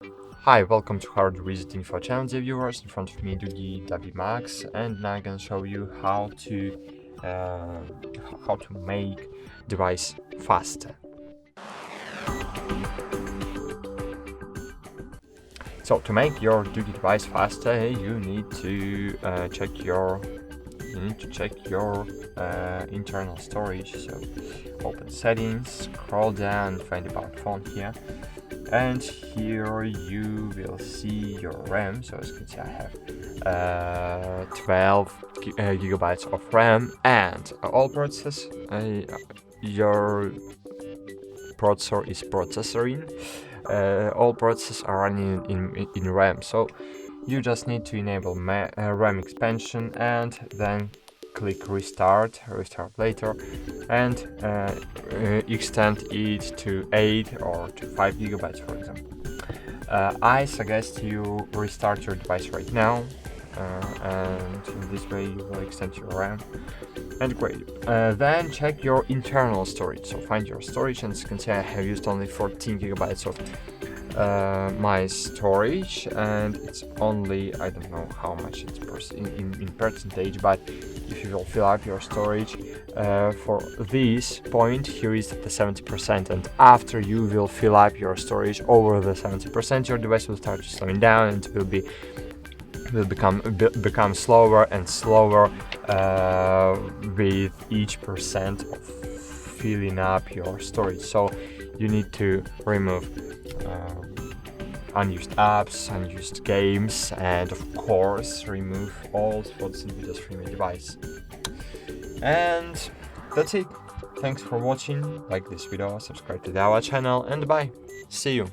Hi, welcome to HardReset.Info channel, dear viewers. In front of me, DOOGEE V Max, and now I'm gonna show you how to make device faster. So to make your DOOGEE device faster, you need to check your internal storage. So open settings, scroll down, find about phone here. And here you will see your RAM. So as you can see, I have 12 gigabytes of RAM, and all processors. Your processor is processoring. All processors are running in RAM. So you just need to enable RAM expansion and then click restart later, and extend it to 8 or to 5 gigabytes, for example. I suggest you restart your device right now, and in this way you will extend your RAM. And great. Then check your internal storage. So find your storage, and as you can see, I have used only 14 gigabytes of my storage, and it's only, I don't know how much it's in percentage, but if you will fill up your storage for this point, here is the 70%, and after you will fill up your storage over the 70%, your device will start slowing down and will become slower and slower with each percent of filling up your storage. So you need to remove unused apps, unused games, and of course remove all photos and videos from your device. And that's it. Thanks for watching. Like this video, subscribe to our channel, and bye. See you.